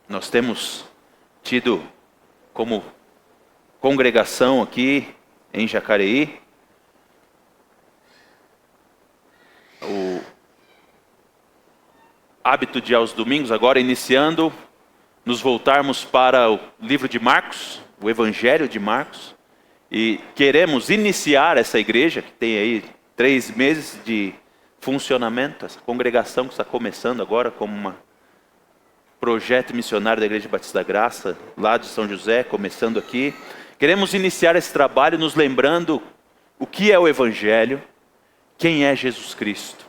Nós temos tido como congregação aqui em Jacareí o hábito de aos domingos, agora iniciando, nos voltarmos para o livro de Marcos, o Evangelho de Marcos, e queremos iniciar essa igreja, que tem aí 3 meses de funcionamento, essa congregação que está começando agora como um projeto missionário da Igreja Batista da Graça, lá de São José, começando aqui. Queremos iniciar esse trabalho nos lembrando o que é o Evangelho, quem é Jesus Cristo.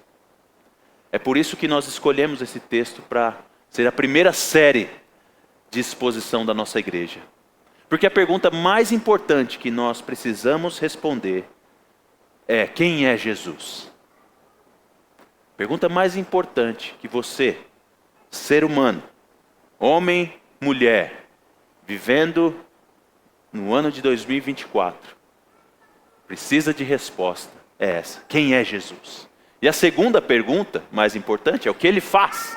É por isso que nós escolhemos esse texto para ser a primeira série de exposição da nossa igreja. Porque a pergunta mais importante que nós precisamos responder é: quem é Jesus? A pergunta mais importante que você, ser humano, homem, mulher, vivendo no ano de 2024, precisa de resposta, é essa: quem é Jesus? E a segunda pergunta, mais importante, é o que ele faz,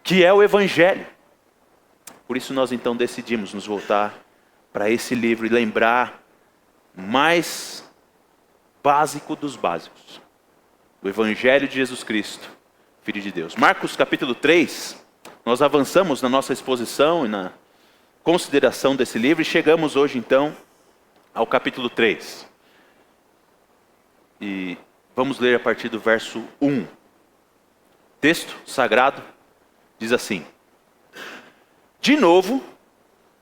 que é o Evangelho. Por isso nós então decidimos nos voltar para esse livro e lembrar o mais básico dos básicos, o Evangelho de Jesus Cristo, Filho de Deus. Marcos capítulo 3, nós avançamos na nossa exposição e na consideração desse livro e chegamos hoje então ao capítulo 3. E vamos ler a partir do verso 1. Texto sagrado diz assim: De novo,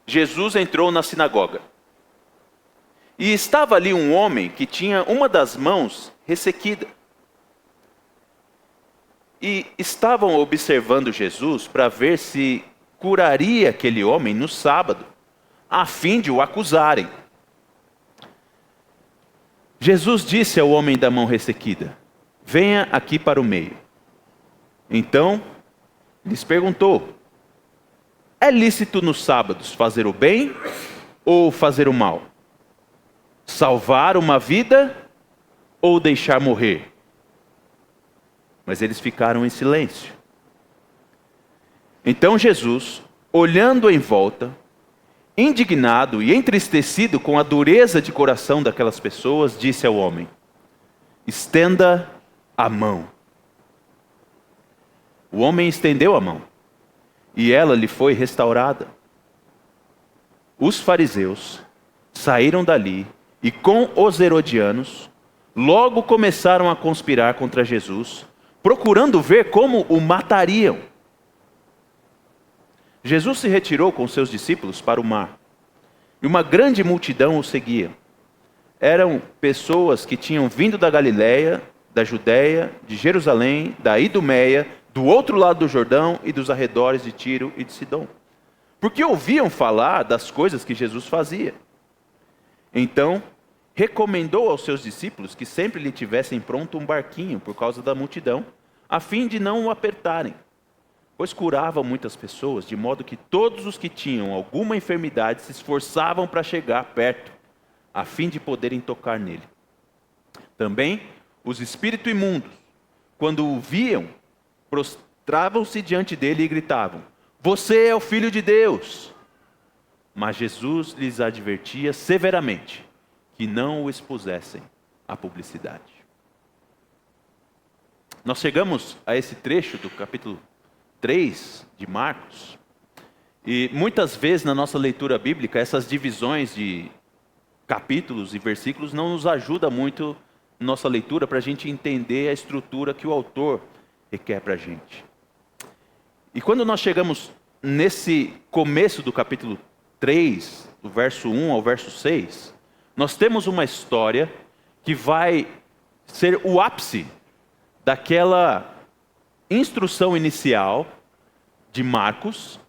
Jesus entrou na sinagoga. E estava ali um homem que tinha uma das mãos ressequida. E estavam observando Jesus para ver se curaria aquele homem no sábado, a fim de o acusarem. Jesus disse ao homem da mão ressequida: Venha aqui para o meio. Então, lhes perguntou: É lícito nos sábados fazer o bem ou fazer o mal? Salvar uma vida ou deixar morrer? Mas eles ficaram em silêncio. Então Jesus, olhando em volta, indignado e entristecido com a dureza de coração daquelas pessoas, disse ao homem: Estenda a mão. O homem estendeu a mão, e ela lhe foi restaurada. Os fariseus saíram dali e com os herodianos logo começaram a conspirar contra Jesus, procurando ver como o matariam. Jesus se retirou com seus discípulos para o mar, e uma grande multidão o seguia. Eram pessoas que tinham vindo da Galiléia, da Judéia, de Jerusalém, da Idumeia, do outro lado do Jordão e dos arredores de Tiro e de Sidom, porque ouviam falar das coisas que Jesus fazia. Então, recomendou aos seus discípulos que sempre lhe tivessem pronto um barquinho por causa da multidão, a fim de não o apertarem, pois curava muitas pessoas, de modo que todos os que tinham alguma enfermidade se esforçavam para chegar perto, a fim de poderem tocar nele. Também os espíritos imundos, quando o viam, prostravam-se diante dele e gritavam: Você é o Filho de Deus! Mas Jesus lhes advertia severamente que não o expusessem à publicidade. Nós chegamos a esse trecho do capítulo 3 de Marcos, e muitas vezes na nossa leitura bíblica essas divisões de capítulos e versículos não nos ajudam muito na nossa leitura para a gente entender a estrutura que o autor requer para a gente. E quando nós chegamos nesse começo do capítulo 3, do verso 1 ao verso 6, nós temos uma história que vai ser o ápice daquela instrução inicial de Marcos,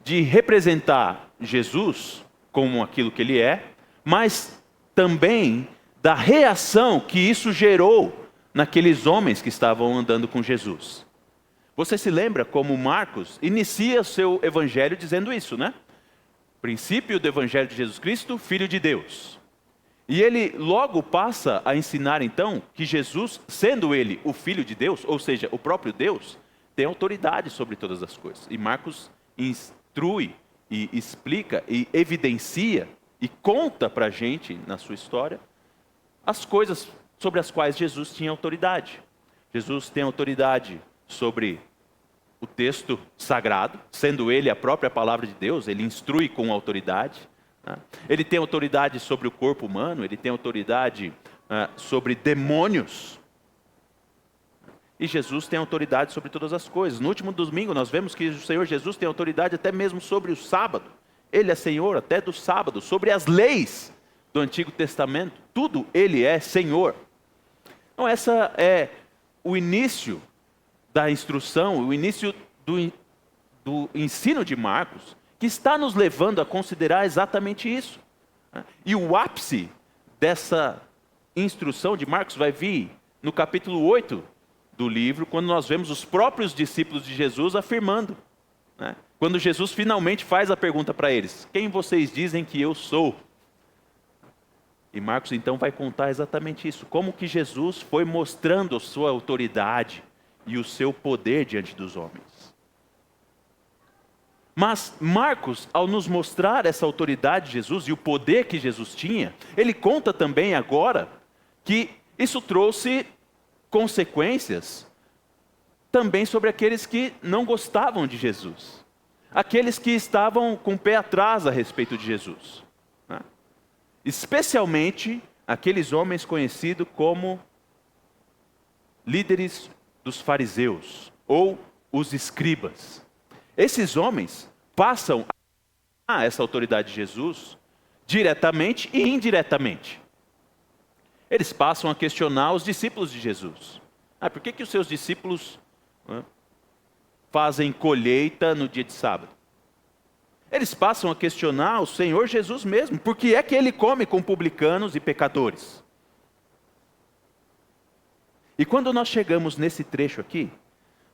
de representar Jesus como aquilo que ele é, mas também da reação que isso gerou naqueles homens que estavam andando com Jesus. Você se lembra como Marcos inicia seu evangelho dizendo isso, né? Princípio do evangelho de Jesus Cristo, Filho de Deus. E ele logo passa a ensinar então que Jesus, sendo ele o Filho de Deus, ou seja, o próprio Deus, tem autoridade sobre todas as coisas. E Marcos instrui e explica e evidencia e conta para a gente, na sua história, as coisas sobre as quais Jesus tinha autoridade. Jesus tem autoridade sobre o texto sagrado, sendo ele a própria palavra de Deus, ele instrui com autoridade. Ele tem autoridade sobre o corpo humano, ele tem autoridade sobre demônios. E Jesus tem autoridade sobre todas as coisas. No último domingo nós vemos que o Senhor Jesus tem autoridade até mesmo sobre o sábado. Ele é Senhor até do sábado, sobre as leis do Antigo Testamento. Tudo ele é Senhor. Então essa é o início da instrução, o início do ensino de Marcos, que está nos levando a considerar exatamente isso. E o ápice dessa instrução de Marcos vai vir no capítulo 8 do livro, quando nós vemos os próprios discípulos de Jesus afirmando, quando Jesus finalmente faz a pergunta para eles: quem vocês dizem que eu sou? E Marcos então vai contar exatamente isso, como que Jesus foi mostrando a sua autoridade e o seu poder diante dos homens. Mas Marcos, ao nos mostrar essa autoridade de Jesus e o poder que Jesus tinha, ele conta também agora que isso trouxe consequências também sobre aqueles que não gostavam de Jesus, aqueles que estavam com o pé atrás a respeito de Jesus, especialmente aqueles homens conhecidos como líderes dos fariseus ou os escribas. Esses homens passam a essa autoridade de Jesus diretamente e indiretamente. Eles passam a questionar os discípulos de Jesus. Por que os seus discípulos fazem colheita no dia de sábado? Eles passam a questionar o Senhor Jesus mesmo. Por que é que ele come com publicanos e pecadores? E quando nós chegamos nesse trecho aqui,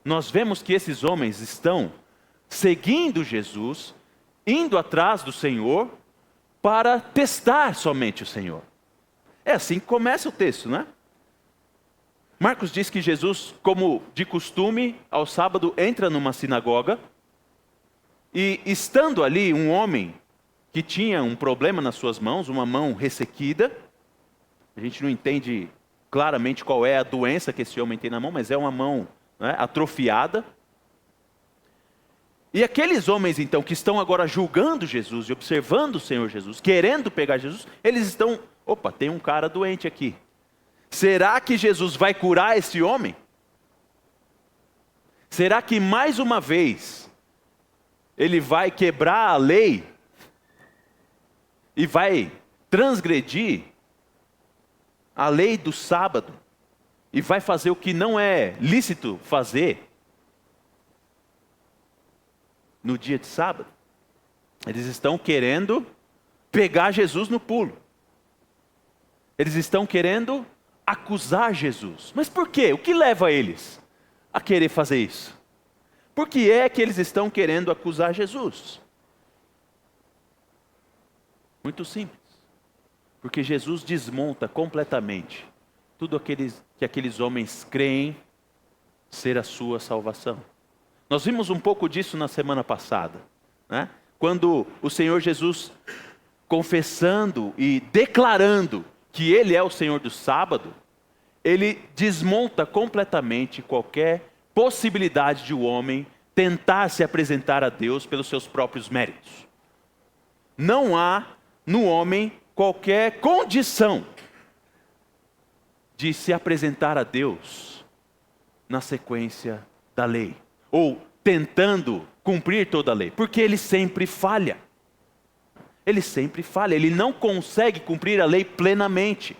nós vemos que esses homens estão seguindo Jesus, indo atrás do Senhor, para testar somente o Senhor. É assim que começa o texto, não é? Marcos diz que Jesus, como de costume, ao sábado entra numa sinagoga, e estando ali um homem que tinha um problema nas suas mãos, uma mão ressequida, a gente não entende claramente qual é a doença que esse homem tem na mão, mas é uma mão atrofiada. E aqueles homens então que estão agora julgando Jesus e observando o Senhor Jesus, querendo pegar Jesus, eles estão, tem um cara doente aqui. Será que Jesus vai curar esse homem? Será que mais uma vez ele vai quebrar a lei e vai transgredir a lei do sábado e vai fazer o que não é lícito fazer no dia de sábado? Eles estão querendo pegar Jesus no pulo. Eles estão querendo acusar Jesus. Mas por quê? O que leva eles a querer fazer isso? Por que é que eles estão querendo acusar Jesus? Muito simples. Porque Jesus desmonta completamente tudo que aqueles homens creem ser a sua salvação. Nós vimos um pouco disso na semana passada, quando o Senhor Jesus, confessando e declarando que Ele é o Senhor do sábado, Ele desmonta completamente qualquer possibilidade de o homem tentar se apresentar a Deus pelos seus próprios méritos. Não há no homem qualquer condição de se apresentar a Deus na sequência da lei, ou tentando cumprir toda a lei, porque ele sempre falha. Ele sempre falha, ele não consegue cumprir a lei plenamente.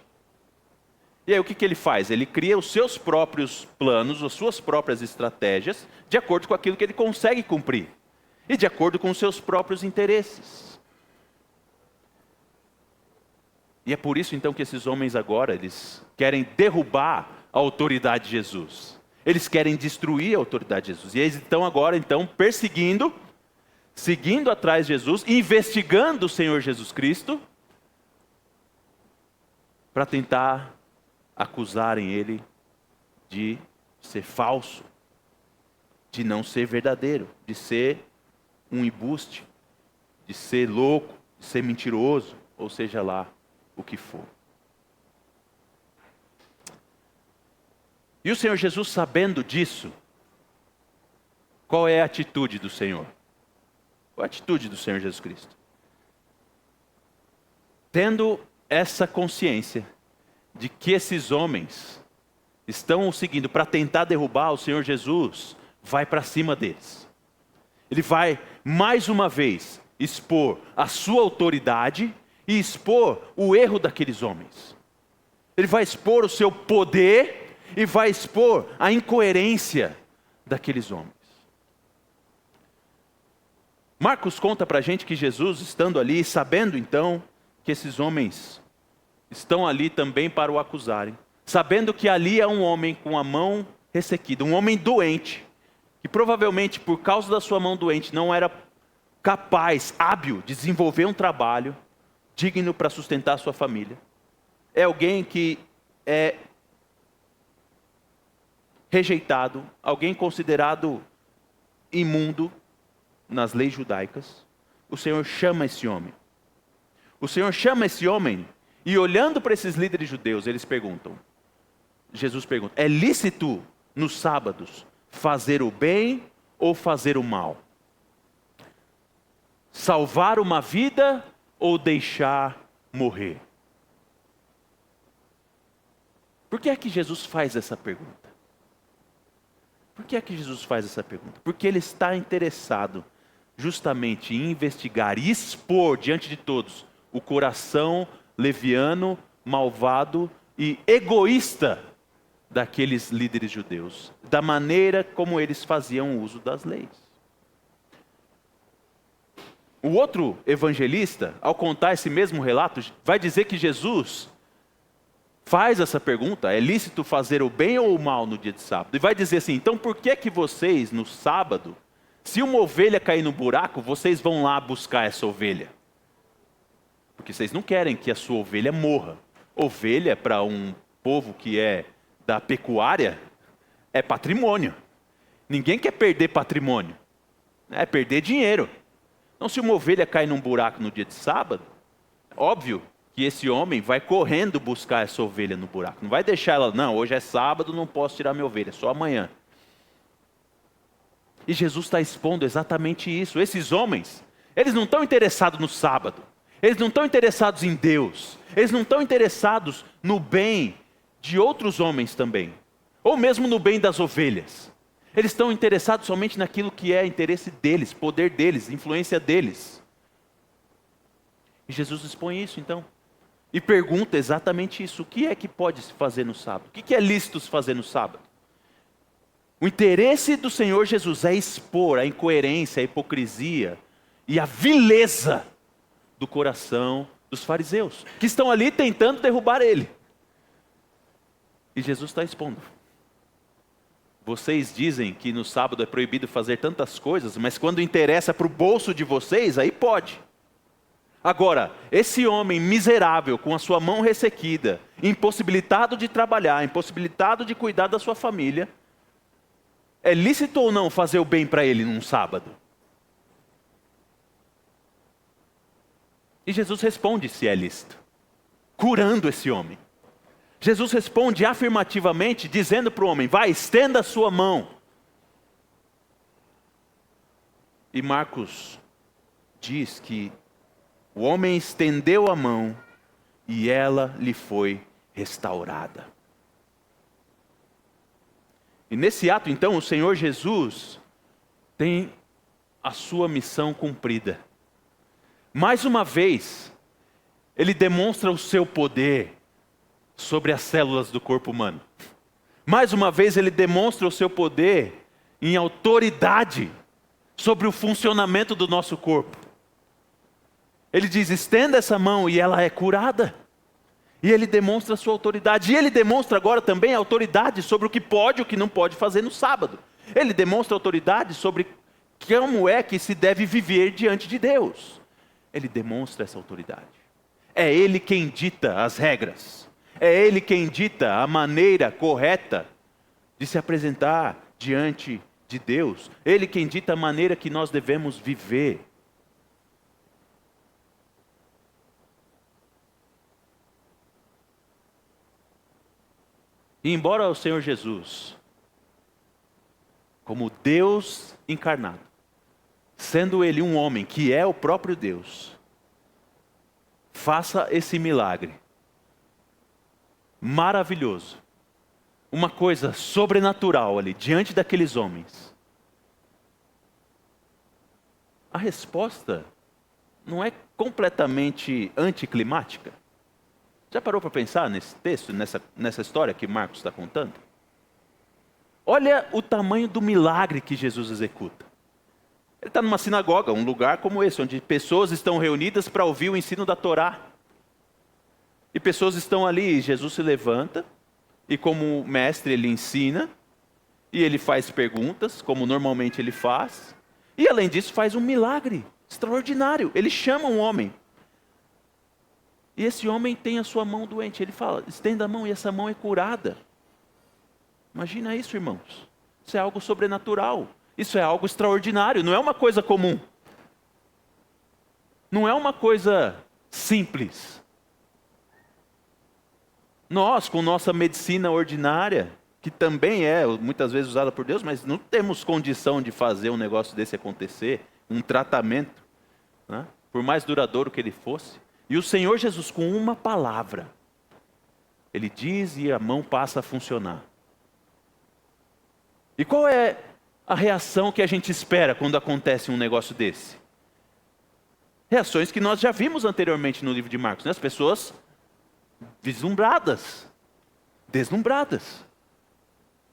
E aí o que ele faz? Ele cria os seus próprios planos, as suas próprias estratégias, de acordo com aquilo que ele consegue cumprir, e de acordo com os seus próprios interesses. E é por isso então que esses homens agora, eles querem derrubar a autoridade de Jesus. Eles querem destruir a autoridade de Jesus. E eles estão agora perseguindo, seguindo atrás de Jesus, investigando o Senhor Jesus Cristo, para tentar acusarem ele de ser falso, de não ser verdadeiro, de ser um embuste, de ser louco, de ser mentiroso, ou seja lá o que for. E o Senhor Jesus, sabendo disso, qual é a atitude do Senhor? Qual a atitude do Senhor Jesus Cristo? Tendo essa consciência de que esses homens estão o seguindo para tentar derrubar o Senhor Jesus, vai para cima deles. Ele vai, mais uma vez, expor a sua autoridade e expor o erro daqueles homens. Ele vai expor o seu poder e vai expor a incoerência daqueles homens. Marcos conta para a gente que Jesus, estando ali, sabendo então que esses homens estão ali também para o acusarem, sabendo que ali é um homem com a mão ressequida, um homem doente, que provavelmente por causa da sua mão doente não era capaz, hábil, de desenvolver um trabalho digno para sustentar a sua família. É alguém que é rejeitado, alguém considerado imundo nas leis judaicas. O Senhor chama esse homem. O Senhor chama esse homem e, olhando para esses líderes judeus, eles perguntam, Jesus pergunta, é lícito nos sábados fazer o bem ou fazer o mal? Salvar uma vida ou deixar morrer? Por que é que Jesus faz essa pergunta? Por que é que Jesus faz essa pergunta? Porque Ele está interessado justamente em investigar e expor diante de todos o coração leviano, malvado e egoísta daqueles líderes judeus, da maneira como eles faziam uso das leis. O outro evangelista, ao contar esse mesmo relato, vai dizer que Jesus faz essa pergunta, é lícito fazer o bem ou o mal no dia de sábado? E vai dizer assim, então por que que vocês no sábado, se uma ovelha cair no buraco, vocês vão lá buscar essa ovelha? Porque vocês não querem que a sua ovelha morra. Ovelha, para um povo que é da pecuária, é patrimônio. Ninguém quer perder patrimônio, é perder dinheiro. Então, se uma ovelha cai num buraco no dia de sábado, óbvio que esse homem vai correndo buscar essa ovelha no buraco. Não vai deixar ela, não, hoje é sábado, não posso tirar minha ovelha, só amanhã. E Jesus está expondo exatamente isso. Esses homens, eles não estão interessados no sábado. Eles não estão interessados em Deus. Eles não estão interessados no bem de outros homens também. Ou mesmo no bem das ovelhas. Eles estão interessados somente naquilo que é interesse deles, poder deles, influência deles. E Jesus expõe isso então. E pergunta exatamente isso. O que é que pode se fazer no sábado? O que é lícito se fazer no sábado? O interesse do Senhor Jesus é expor a incoerência, a hipocrisia e a vileza do coração dos fariseus, que estão ali tentando derrubar ele. E Jesus está expondo. Vocês dizem que no sábado é proibido fazer tantas coisas, mas quando interessa para o bolso de vocês, aí pode. Agora, esse homem miserável, com a sua mão ressequida, impossibilitado de trabalhar, impossibilitado de cuidar da sua família, é lícito ou não fazer o bem para ele num sábado? E Jesus responde se é lícito, curando esse homem. Jesus responde afirmativamente, dizendo para o homem, vai, estenda a sua mão. E Marcos diz que o homem estendeu a mão e ela lhe foi restaurada. E nesse ato, então, o Senhor Jesus tem a sua missão cumprida. Mais uma vez, Ele demonstra o seu poder sobre as células do corpo humano. Mais uma vez, Ele demonstra o seu poder em autoridade sobre o funcionamento do nosso corpo. Ele diz, estenda essa mão e ela é curada. E Ele demonstra a sua autoridade. E Ele demonstra agora também a autoridade sobre o que pode e o que não pode fazer no sábado. Ele demonstra autoridade sobre como é que se deve viver diante de Deus. Ele demonstra essa autoridade. É Ele quem dita as regras. É Ele quem dita a maneira correta de se apresentar diante de Deus. Ele quem dita a maneira que nós devemos viver. E embora o Senhor Jesus, como Deus encarnado, sendo Ele um homem que é o próprio Deus, faça esse milagre maravilhoso, uma coisa sobrenatural ali, diante daqueles homens. A resposta não é completamente anticlimática? Já parou para pensar nesse texto, nessa história que Marcos está contando? Olha o tamanho do milagre que Jesus executa. Ele está numa sinagoga, um lugar como esse, onde pessoas estão reunidas para ouvir o ensino da Torá. E pessoas estão ali, e Jesus se levanta, e como mestre ele ensina, e ele faz perguntas, como normalmente ele faz, e além disso faz um milagre extraordinário. Ele chama um homem, e esse homem tem a sua mão doente. Ele fala, estenda a mão, e essa mão é curada. Imagina isso, irmãos. Isso é algo sobrenatural. Isso é algo extraordinário. Não é uma coisa comum. Não é uma coisa simples. Nós, com nossa medicina ordinária, que também é muitas vezes usada por Deus, mas não temos condição de fazer um negócio desse acontecer, um tratamento, né? Por mais duradouro que ele fosse. E o Senhor Jesus, com uma palavra, ele diz e a mão passa a funcionar. E qual é a reação que a gente espera quando acontece um negócio desse? Reações que nós já vimos anteriormente no livro de Marcos, né? As pessoas vislumbradas, deslumbradas,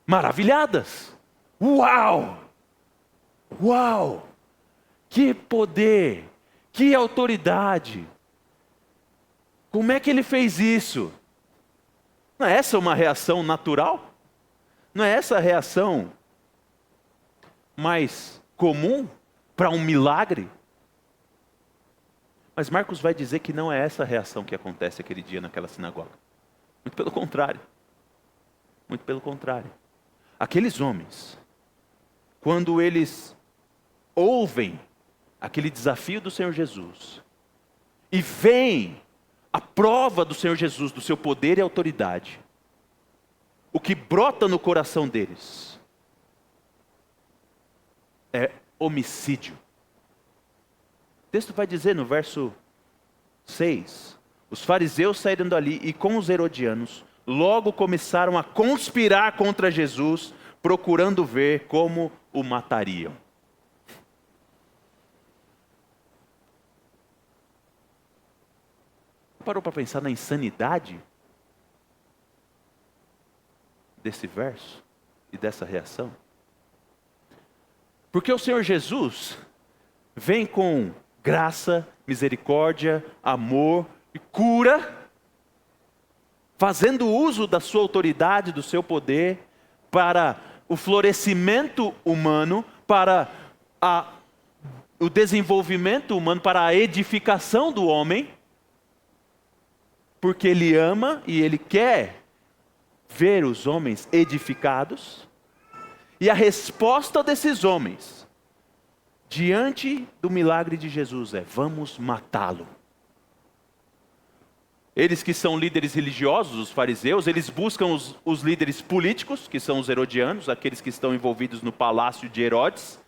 maravilhadas. Uau! Uau! Que poder! Que autoridade! Como é que ele fez isso? Não é essa uma reação natural? Não é essa a reação mais comum para um milagre? Mas Marcos vai dizer que não é essa a reação que acontece aquele dia naquela sinagoga. Muito pelo contrário. Muito pelo contrário. Aqueles homens, quando eles ouvem aquele desafio do Senhor Jesus e veem a prova do Senhor Jesus, do seu poder e autoridade, o que brota no coração deles é homicídio. O texto vai dizer no verso 6, os fariseus saíram dali e com os herodianos logo começaram a conspirar contra Jesus, procurando ver como o matariam. Parou para pensar na insanidade desse verso e dessa reação? Porque o Senhor Jesus vem com graça, misericórdia, amor e cura, fazendo uso da sua autoridade, do seu poder, para o florescimento humano, para o desenvolvimento humano, para a edificação do homem, porque Ele ama e Ele quer ver os homens edificados. E a resposta desses homens diante do milagre de Jesus é: vamos matá-lo. Eles que são líderes religiosos, os fariseus, eles buscam os líderes políticos, que são os herodianos, aqueles que estão envolvidos no palácio de Herodes,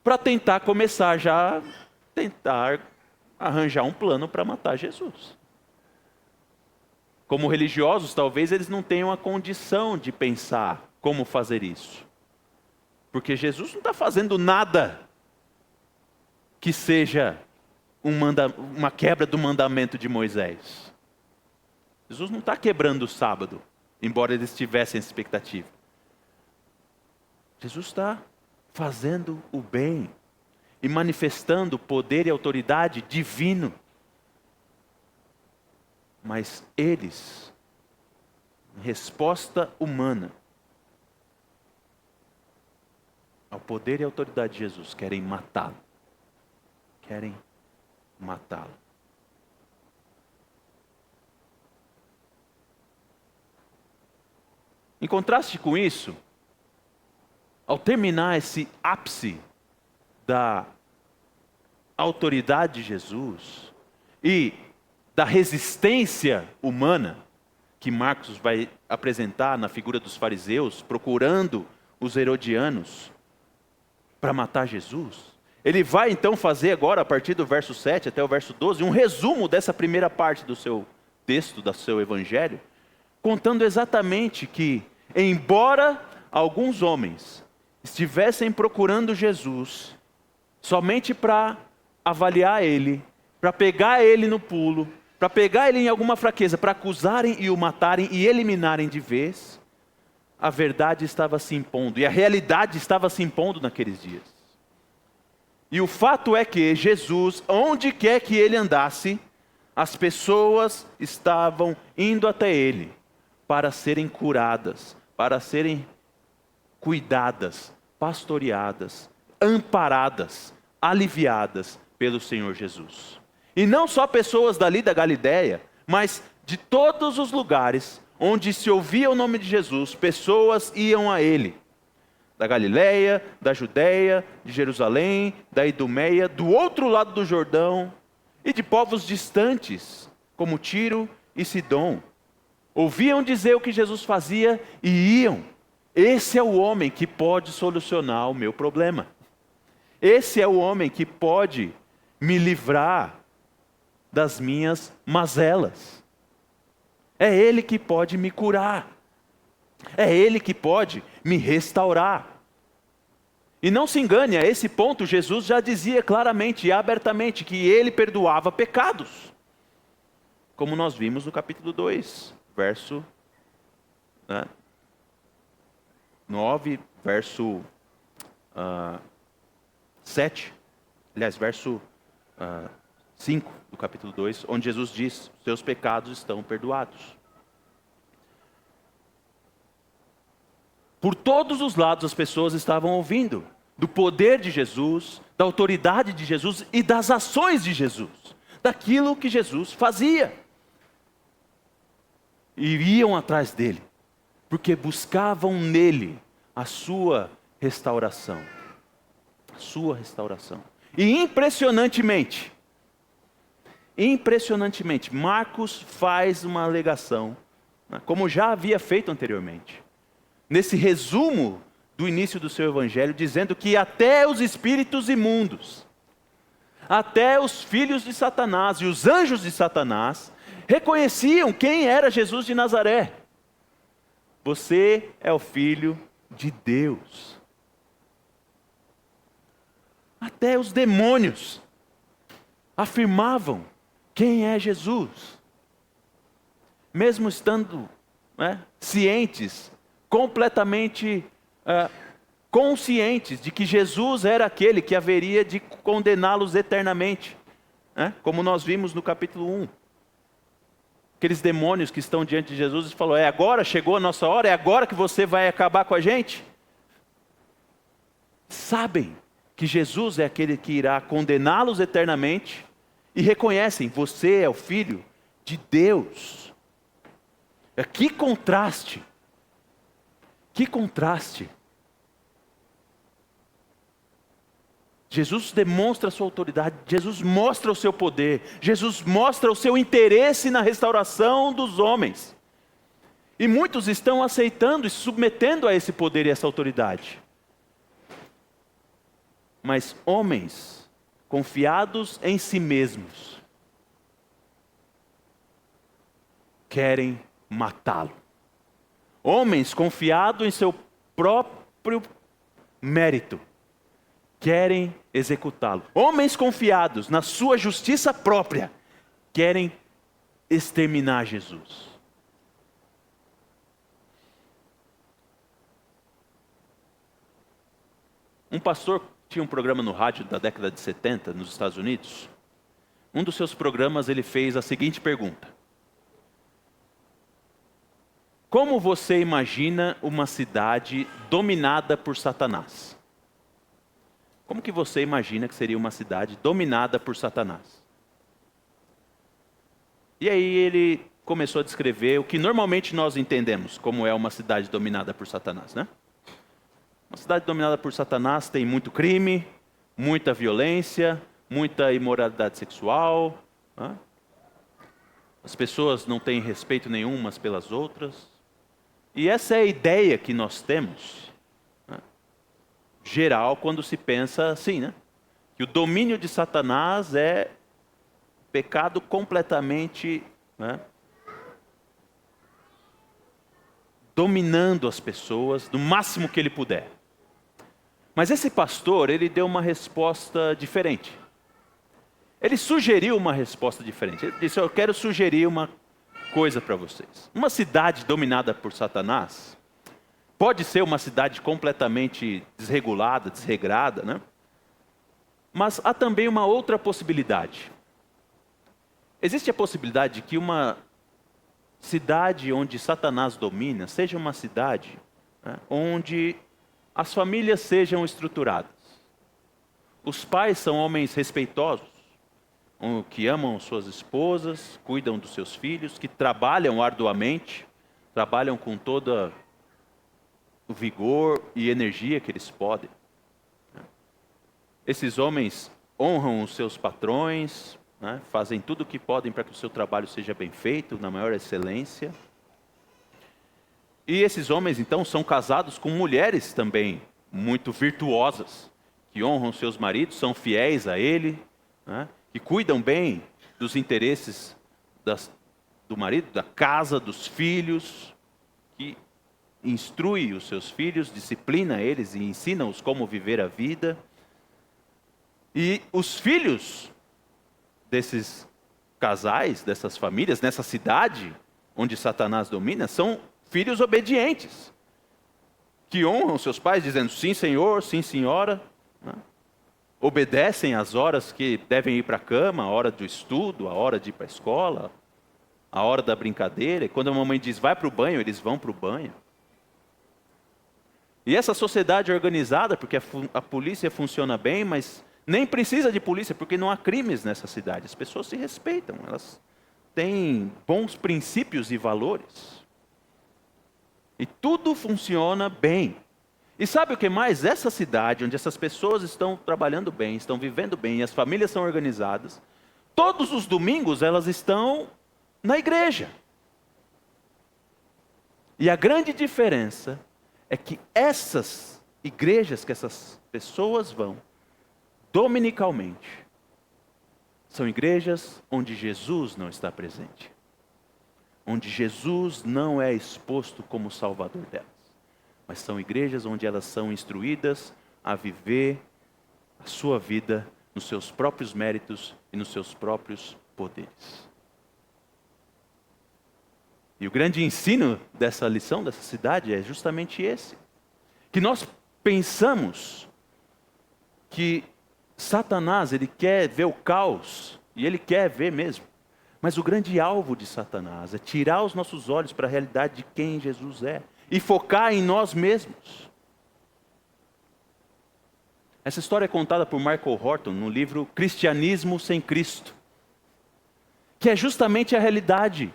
para tentar arranjar um plano para matar Jesus. Como religiosos, talvez eles não tenham a condição de pensar como fazer isso. Porque Jesus não está fazendo nada que seja uma quebra do mandamento de Moisés. Jesus não está quebrando o sábado, embora eles tivessem essa expectativa. Jesus está fazendo o bem e manifestando poder e autoridade divino. Mas eles, em resposta humana ao poder e autoridade de Jesus, querem matá-lo. Querem matá-lo. Em contraste com isso, ao terminar esse ápice da autoridade de Jesus e da resistência humana que Marcos vai apresentar na figura dos fariseus, procurando os herodianos para matar Jesus, ele vai então fazer agora, a partir do verso 7 até o verso 12, um resumo dessa primeira parte do seu texto, do seu evangelho, contando exatamente que, embora alguns homens estivessem procurando Jesus somente para avaliar ele, para pegar ele no pulo, para pegar ele em alguma fraqueza, para acusarem e o matarem e eliminarem de vez, a verdade estava se impondo e a realidade estava se impondo naqueles dias. E o fato é que Jesus, onde quer que ele andasse, as pessoas estavam indo até ele para serem curadas, para serem cuidadas, pastoreadas, amparadas, aliviadas pelo Senhor Jesus. E não só pessoas dali da Galiléia, mas de todos os lugares onde se ouvia o nome de Jesus, pessoas iam a ele. Da Galiléia, da Judéia, de Jerusalém, da Idumeia, do outro lado do Jordão, e de povos distantes, como Tiro e Sidom. Ouviam dizer o que Jesus fazia e iam. Esse é o homem que pode solucionar o meu problema. Esse é o homem que pode me livrar das minhas mazelas. É Ele que pode me curar. É Ele que pode me restaurar. E não se engane, a esse ponto Jesus já dizia claramente e abertamente que Ele perdoava pecados. Como nós vimos no capítulo 2, verso 9, verso 7. Aliás, verso 5 do capítulo 2, onde Jesus diz: seus pecados estão perdoados. Por todos os lados as pessoas estavam ouvindo do poder de Jesus, da autoridade de Jesus e das ações de Jesus, daquilo que Jesus fazia. E iam atrás dele, porque buscavam nele a sua restauração. A sua restauração. E impressionantemente, Marcos faz uma alegação, como já havia feito anteriormente, nesse resumo do início do seu evangelho, dizendo que até os espíritos imundos, até os filhos de Satanás e os anjos de Satanás, reconheciam quem era Jesus de Nazaré. Você é o Filho de Deus. Até os demônios afirmavam quem é Jesus. Mesmo estando cientes, completamente conscientes de que Jesus era aquele que haveria de condená-los eternamente. Como nós vimos no capítulo 1. Aqueles demônios que estão diante de Jesus e falou: é agora, chegou a nossa hora, é agora que você vai acabar com a gente? Sabem que Jesus é aquele que irá condená-los eternamente e reconhecem: você é o Filho de Deus. Que contraste! Que contraste! Jesus demonstra a sua autoridade, Jesus mostra o seu poder, Jesus mostra o seu interesse na restauração dos homens. E muitos estão aceitando e se submetendo a esse poder e essa autoridade. Mas homens confiados em si mesmos querem matá-lo. Homens confiados em seu próprio mérito querem executá-lo. Homens confiados na sua justiça própria querem exterminar Jesus. Um pastor tinha um programa no rádio da década de 70 nos Estados Unidos. Um dos seus programas ele fez a seguinte pergunta: como você imagina uma cidade dominada por Satanás? Como que você imagina que seria uma cidade dominada por Satanás? E aí ele começou a descrever o que normalmente nós entendemos como é uma cidade dominada por Satanás, né? Uma cidade dominada por Satanás tem muito crime, muita violência, muita imoralidade sexual. Né? As pessoas não têm respeito nenhum umas pelas outras. E essa é a ideia que nós temos, né? Geral, quando se pensa assim, né? Que o domínio de Satanás é pecado completamente, né? Dominando as pessoas do máximo que ele puder. Mas esse pastor, ele deu uma resposta diferente. Ele sugeriu uma resposta diferente. Ele disse: eu quero sugerir uma coisa para vocês. Uma cidade dominada por Satanás pode ser uma cidade completamente desregulada, desregrada, né? Mas há também uma outra possibilidade. Existe a possibilidade de que uma cidade onde Satanás domina seja uma cidade, né, onde as famílias sejam estruturadas. Os pais são homens respeitosos, que amam suas esposas, cuidam dos seus filhos, que trabalham arduamente, trabalham com toda o vigor e energia que eles podem. Esses homens honram os seus patrões, né, fazem tudo o que podem para que o seu trabalho seja bem feito, na maior excelência. E esses homens, então, são casados com mulheres também muito virtuosas, que honram seus maridos, são fiéis a ele, né, que cuidam bem dos interesses do marido, da casa, dos filhos, que instrui os seus filhos, disciplina eles e ensina-os como viver a vida. E os filhos desses casais, dessas famílias, nessa cidade onde Satanás domina, são filhos obedientes, que honram seus pais dizendo sim senhor, sim senhora, né? Obedecem às horas que devem ir para a cama, a hora do estudo, a hora de ir para a escola, a hora da brincadeira. E quando a mamãe diz vai para o banho, eles vão para o banho. E essa sociedade organizada, porque a polícia funciona bem, mas nem precisa de polícia, porque não há crimes nessa cidade. As pessoas se respeitam, elas têm bons princípios e valores. E tudo funciona bem. E sabe o que mais? Essa cidade, onde essas pessoas estão trabalhando bem, estão vivendo bem, e as famílias são organizadas, todos os domingos elas estão na igreja. E a grande diferença é que essas igrejas que essas pessoas vão, dominicalmente, são igrejas onde Jesus não está presente. Onde Jesus não é exposto como Salvador delas. Mas são igrejas onde elas são instruídas a viver a sua vida nos seus próprios méritos e nos seus próprios poderes. E o grande ensino dessa lição, dessa cidade, é justamente esse. Que nós pensamos que Satanás, ele quer ver o caos, e ele quer ver mesmo. Mas o grande alvo de Satanás é tirar os nossos olhos para a realidade de quem Jesus é e focar em nós mesmos. Essa história é contada por Michael Horton no livro Cristianismo Sem Cristo, que é justamente a realidade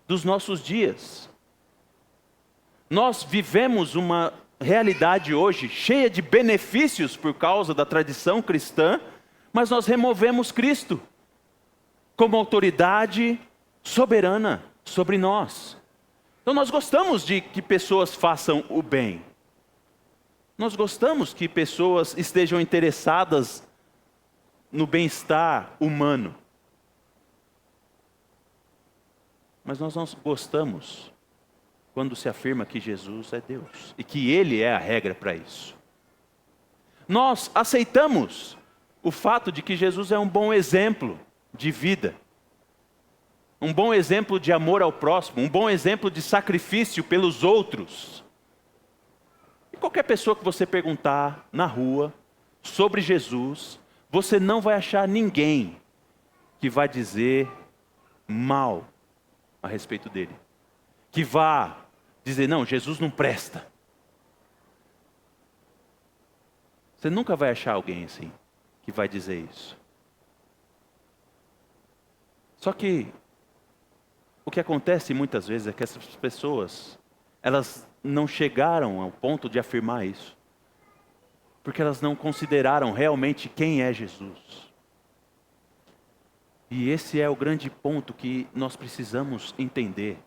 dos nossos dias. Nós vivemos uma realidade hoje cheia de benefícios por causa da tradição cristã, mas nós removemos Cristo como autoridade soberana sobre nós. Então nós gostamos de que pessoas façam o bem. Nós gostamos que pessoas estejam interessadas no bem-estar humano. Mas nós não gostamos quando se afirma que Jesus é Deus e que Ele é a regra para isso. Nós aceitamos o fato de que Jesus é um bom exemplo de vida, um bom exemplo de amor ao próximo, um bom exemplo de sacrifício pelos outros. E qualquer pessoa que você perguntar na rua sobre Jesus, você não vai achar ninguém que vai dizer mal a respeito dele, que vá dizer, não, Jesus não presta. Você nunca vai achar alguém assim, que vai dizer isso. Só que o que acontece muitas vezes é que essas pessoas, elas não chegaram ao ponto de afirmar isso. porque elas não consideraram realmente quem é Jesus. E esse é o grande ponto que nós precisamos entender.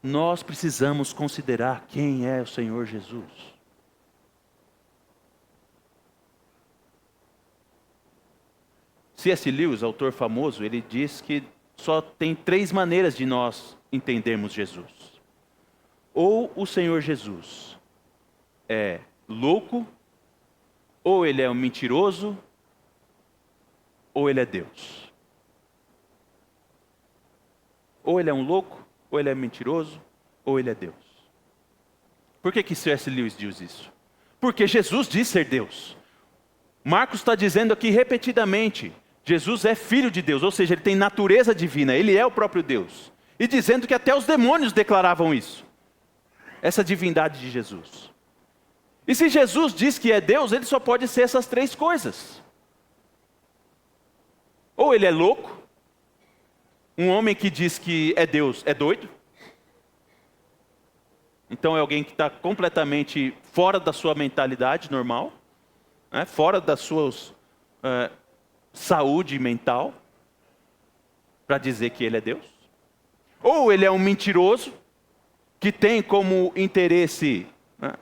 Nós precisamos considerar quem é o Senhor Jesus. C.S. Lewis, autor famoso, ele diz que só tem 3 maneiras de nós entendermos Jesus. Ou o Senhor Jesus é louco, ou ele é um mentiroso, ou ele é Deus. Ou ele é um louco, ou ele é mentiroso, ou ele é Deus. Por que C.S. Lewis diz isso? Porque Jesus diz ser Deus. Marcos está dizendo aqui repetidamente, Jesus é filho de Deus, ou seja, ele tem natureza divina, ele é o próprio Deus. E dizendo que até os demônios declaravam isso. Essa divindade de Jesus. E se Jesus diz que é Deus, ele só pode ser essas 3 coisas. Ou ele é louco, um homem que diz que é Deus é doido. Então é alguém que está completamente fora da sua mentalidade normal, né? Fora da sua saúde mental, para dizer que ele é Deus. Ou ele é um mentiroso, que tem como interesse, né,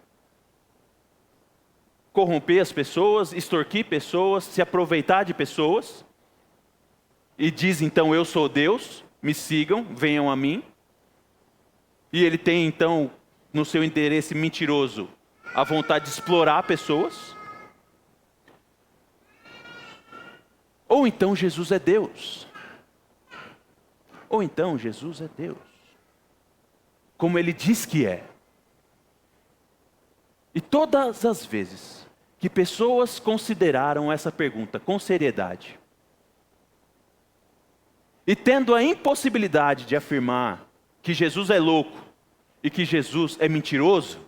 corromper as pessoas, extorquir pessoas, se aproveitar de pessoas. E diz então, eu sou Deus, me sigam, venham a mim. E ele tem então, no seu interesse mentiroso, a vontade de explorar pessoas. Ou então Jesus é Deus. Ou então Jesus é Deus. Como ele diz que é. E todas as vezes que pessoas consideraram essa pergunta com seriedade, e tendo a impossibilidade de afirmar que Jesus é louco e que Jesus é mentiroso,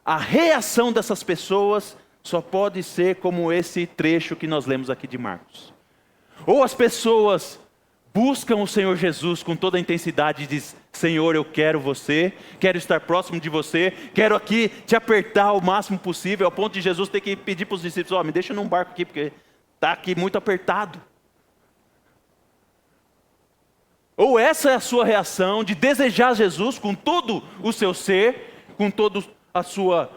a reação dessas pessoas só pode ser como esse trecho que nós lemos aqui de Marcos. Ou as pessoas buscam o Senhor Jesus com toda a intensidade e dizem, Senhor, eu quero você, quero estar próximo de você, quero aqui te apertar o máximo possível, ao ponto de Jesus ter que pedir para os discípulos, me deixa num barco aqui, porque está aqui muito apertado. Ou essa é a sua reação de desejar Jesus com todo o seu ser, com toda a sua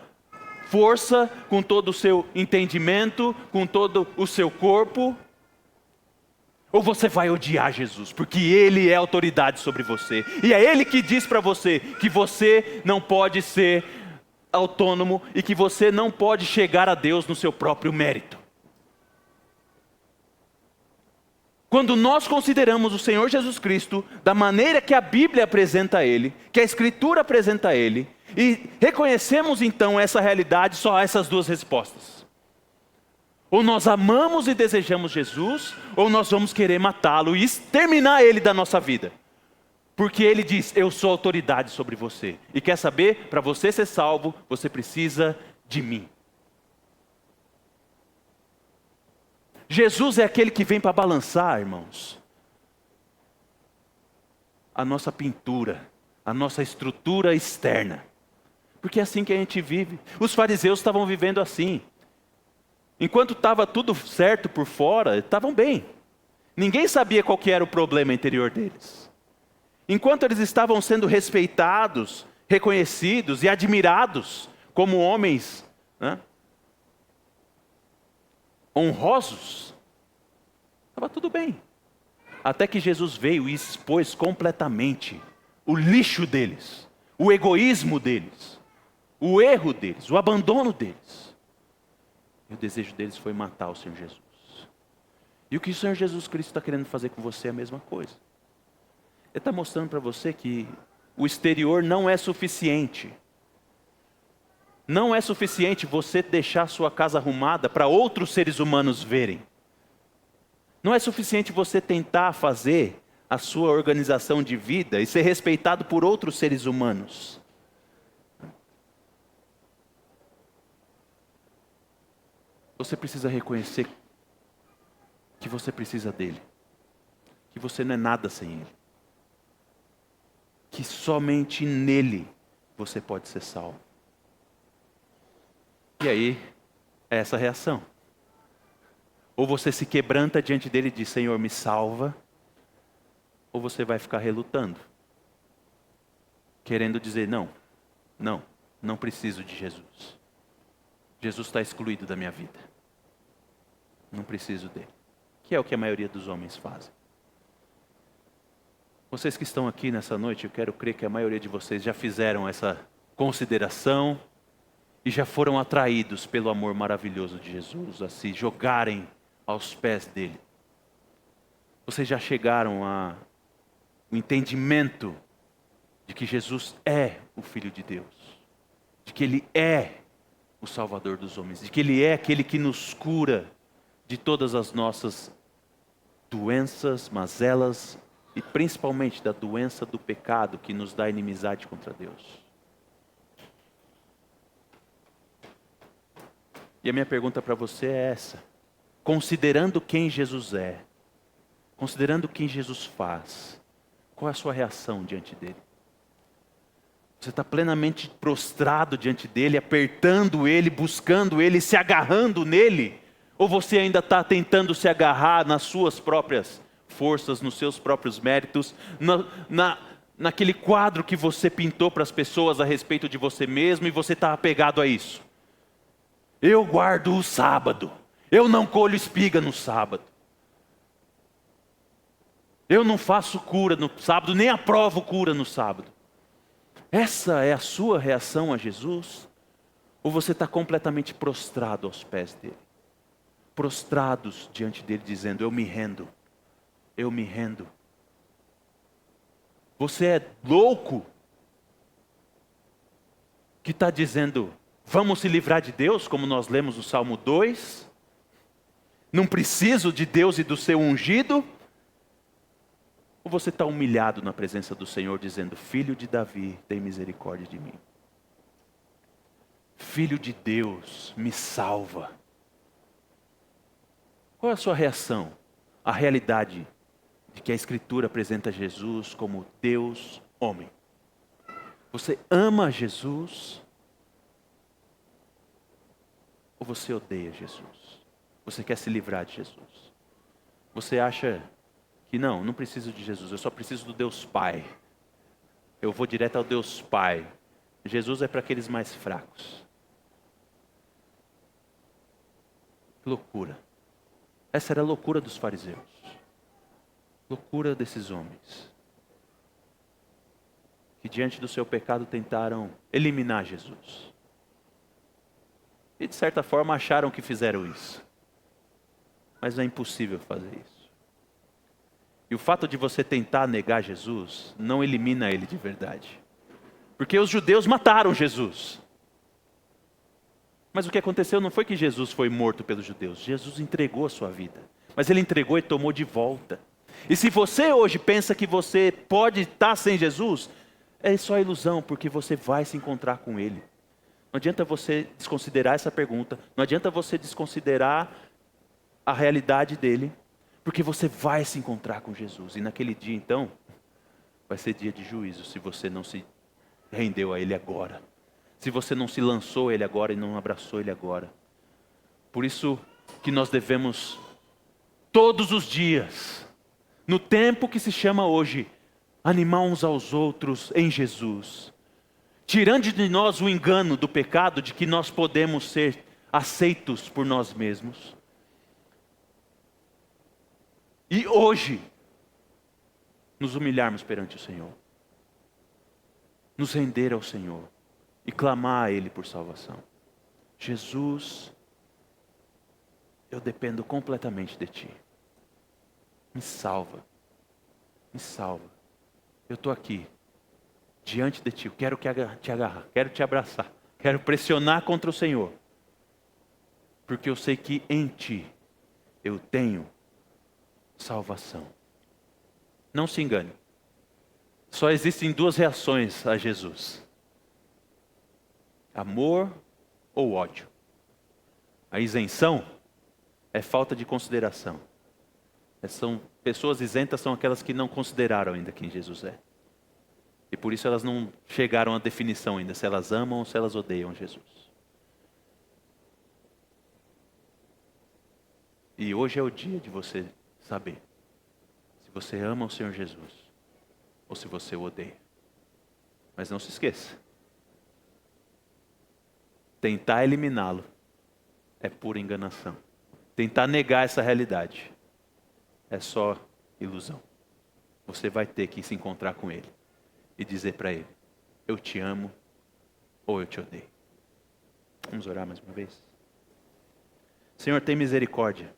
força, com todo o seu entendimento, com todo o seu corpo. Ou você vai odiar Jesus, porque Ele é autoridade sobre você. E é Ele que diz para você que você não pode ser autônomo e que você não pode chegar a Deus no seu próprio mérito. Quando nós consideramos o Senhor Jesus Cristo da maneira que a Bíblia apresenta Ele, que a Escritura apresenta Ele, e reconhecemos então essa realidade, só há essas 2 respostas. Ou nós amamos e desejamos Jesus, ou nós vamos querer matá-lo e exterminar Ele da nossa vida. Porque Ele diz, eu sou autoridade sobre você. E quer saber, para você ser salvo, você precisa de mim. Jesus é aquele que vem para balançar, irmãos, a nossa pintura, a nossa estrutura externa. Porque é assim que a gente vive. Os fariseus estavam vivendo assim. Enquanto estava tudo certo por fora, estavam bem. Ninguém sabia qual que era o problema interior deles. Enquanto eles estavam sendo respeitados, reconhecidos e admirados como homens, né, honrosos, estava tudo bem. Até que Jesus veio e expôs completamente o lixo deles, o egoísmo deles, o erro deles, o abandono deles. E o desejo deles foi matar o Senhor Jesus. E o que o Senhor Jesus Cristo está querendo fazer com você é a mesma coisa. Ele está mostrando para você que o exterior não é suficiente. Não é suficiente você deixar sua casa arrumada para outros seres humanos verem. Não é suficiente você tentar fazer a sua organização de vida e ser respeitado por outros seres humanos. Você precisa reconhecer que você precisa dele. Que você não é nada sem ele. Que somente nele você pode ser salvo. E aí, é essa reação. Ou você se quebranta diante dele e diz, Senhor, me salva. Ou você vai ficar relutando. Querendo dizer, não preciso de Jesus. Jesus está excluído da minha vida. Não preciso dele. Que é o que a maioria dos homens fazem. Vocês que estão aqui nessa noite, eu quero crer que a maioria de vocês já fizeram essa consideração e já foram atraídos pelo amor maravilhoso de Jesus, a se jogarem aos pés dele. Vocês já chegaram ao entendimento de que Jesus é o Filho de Deus, de que Ele é o Salvador dos homens, de que Ele é aquele que nos cura de todas as nossas doenças, mazelas e principalmente da doença do pecado que nos dá inimizade contra Deus. E a minha pergunta para você é essa: considerando quem Jesus é, considerando quem Jesus faz, qual é a sua reação diante dele? Você está plenamente prostrado diante dele, apertando ele, buscando ele, se agarrando nele? Ou você ainda está tentando se agarrar nas suas próprias forças, nos seus próprios méritos, naquele quadro que você pintou para as pessoas a respeito de você mesmo e você está apegado a isso? Eu guardo o sábado, eu não colho espiga no sábado. Eu não faço cura no sábado, nem aprovo cura no sábado. Essa é a sua reação a Jesus? Ou você está completamente prostrado aos pés dele? Prostrados diante dele, dizendo, eu me rendo. Eu me rendo. Você é louco que está dizendo, vamos se livrar de Deus, como nós lemos no Salmo 2? Não preciso de Deus e do seu ungido? Ou você está humilhado na presença do Senhor, dizendo, Filho de Davi, tem misericórdia de mim. Filho de Deus, me salva. Qual é a sua reação à realidade de que a Escritura apresenta Jesus como Deus homem? Você ama Jesus? Ou você odeia Jesus? Você quer se livrar de Jesus? Você acha que não preciso de Jesus, eu só preciso do Deus Pai. Eu vou direto ao Deus Pai. Jesus é para aqueles mais fracos. Que loucura. Essa era a loucura dos fariseus. Loucura desses homens. Que diante do seu pecado tentaram eliminar Jesus. E de certa forma acharam que fizeram isso. Mas é impossível fazer isso. E o fato de você tentar negar Jesus não elimina ele de verdade. Porque os judeus mataram Jesus. Mas o que aconteceu não foi que Jesus foi morto pelos judeus. Jesus entregou a sua vida. Mas ele entregou e tomou de volta. E se você hoje pensa que você pode estar sem Jesus, é só ilusão, porque você vai se encontrar com ele. Não adianta você desconsiderar essa pergunta. Não adianta você desconsiderar a realidade dele. Porque você vai se encontrar com Jesus. E naquele dia, então, vai ser dia de juízo se você não se rendeu a Ele agora. Se você não se lançou a Ele agora e não abraçou Ele agora. Por isso que nós devemos, todos os dias, no tempo que se chama hoje, animar uns aos outros em Jesus. Tirando de nós o engano do pecado de que nós podemos ser aceitos por nós mesmos. E hoje, nos humilharmos perante o Senhor. Nos render ao Senhor. E clamar a Ele por salvação. Jesus, eu dependo completamente de Ti. Me salva. Me salva. Eu estou aqui, diante de Ti. Eu quero te agarrar, quero te abraçar. Quero pressionar contra o Senhor. Porque eu sei que em Ti eu tenho salvação. Não se engane. Só existem duas reações a Jesus: amor ou ódio. A isenção é falta de consideração. São pessoas isentas, são aquelas que não consideraram ainda quem Jesus é. E por isso elas não chegaram à definição ainda, se elas amam ou se elas odeiam Jesus. E hoje é o dia de você saber se você ama o Senhor Jesus ou se você o odeia. Mas não se esqueça, tentar eliminá-lo é pura enganação. Tentar negar essa realidade é só ilusão. Você vai ter que se encontrar com Ele e dizer para Ele: eu te amo ou eu te odeio. Vamos orar mais uma vez? Senhor, tem misericórdia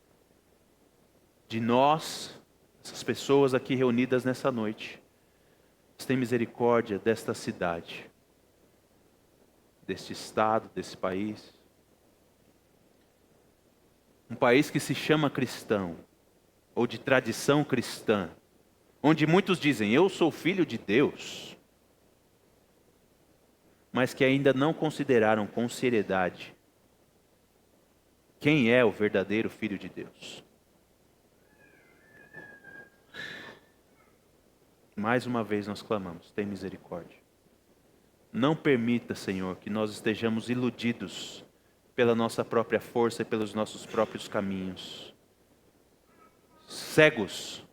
de nós, essas pessoas aqui reunidas nessa noite. Tem misericórdia desta cidade, deste estado, desse país. Um país que se chama cristão, ou de tradição cristã, onde muitos dizem: eu sou filho de Deus, mas que ainda não consideraram com seriedade quem é o verdadeiro filho de Deus. Mais uma vez nós clamamos: tem misericórdia. Não permita, Senhor, que nós estejamos iludidos pela nossa própria força e pelos nossos próprios caminhos, cegos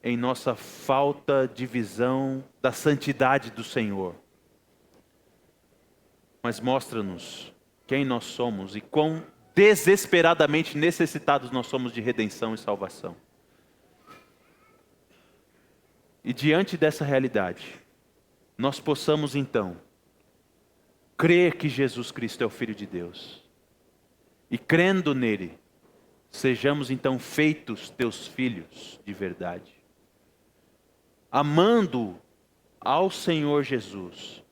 em nossa falta de visão da santidade do Senhor. Mas mostra-nos quem nós somos e quão desesperadamente necessitados nós somos de redenção e salvação. E diante dessa realidade, nós possamos então crer que Jesus Cristo é o Filho de Deus. E crendo nele, sejamos então feitos teus filhos de verdade. Amando ao Senhor Jesus,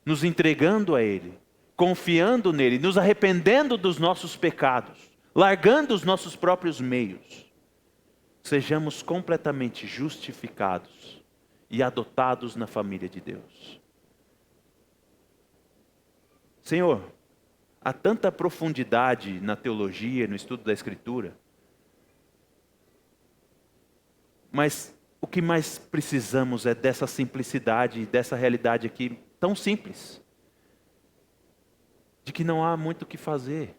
nos entregando a Ele, confiando nele, nos arrependendo dos nossos pecados, largando os nossos próprios meios, sejamos completamente justificados e adotados na família de Deus. Senhor, há tanta profundidade na teologia, no estudo da Escritura, mas o que mais precisamos é dessa simplicidade, dessa realidade aqui tão simples, de que não há muito o que fazer.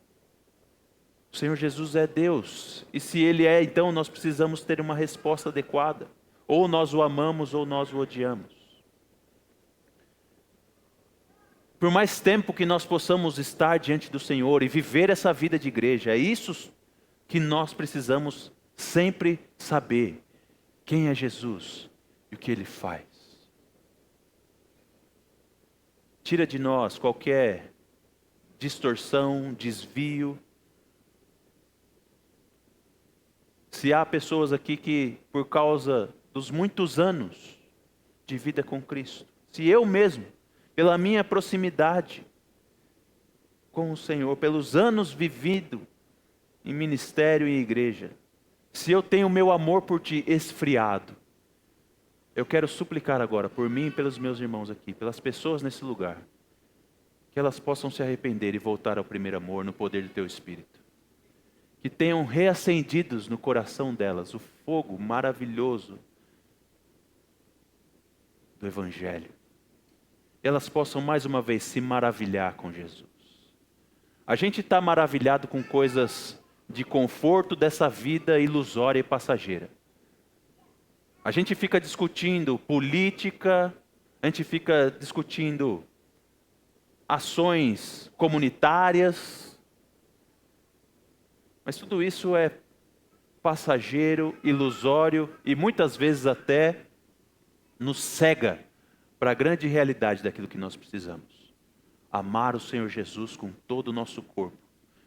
O Senhor Jesus é Deus, e se Ele é, então nós precisamos ter uma resposta adequada. Ou nós o amamos ou nós o odiamos. Por mais tempo que nós possamos estar diante do Senhor e viver essa vida de igreja, é isso que nós precisamos sempre saber: quem é Jesus e o que Ele faz. Tira de nós qualquer distorção, desvio. Se há pessoas aqui que, por causa dos muitos anos de vida com Cristo, se eu mesmo, pela minha proximidade com o Senhor, pelos anos vivido em ministério e igreja, se eu tenho o meu amor por Ti esfriado, eu quero suplicar agora por mim e pelos meus irmãos aqui, pelas pessoas nesse lugar, que elas possam se arrepender e voltar ao primeiro amor no poder do Teu Espírito. Que tenham reacendidos no coração delas o fogo maravilhoso do Evangelho. Elas possam mais uma vez se maravilhar com Jesus. A gente está maravilhado com coisas de conforto dessa vida ilusória e passageira. A gente fica discutindo política, a gente fica discutindo ações comunitárias, mas tudo isso é passageiro, ilusório e muitas vezes até nos cega para a grande realidade daquilo que nós precisamos. Amar o Senhor Jesus com todo o nosso corpo,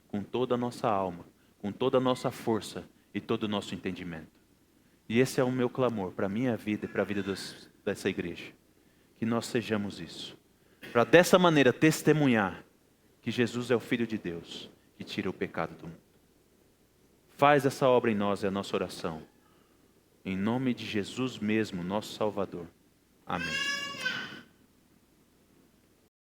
com toda a nossa alma, com toda a nossa força e todo o nosso entendimento. E esse é o meu clamor para a minha vida e para a vida dessa igreja. Que nós sejamos isso. Para dessa maneira testemunhar que Jesus é o Filho de Deus que tira o pecado do mundo. Faz essa obra em nós, é a nossa oração. Em nome de Jesus mesmo, nosso Salvador. Amém.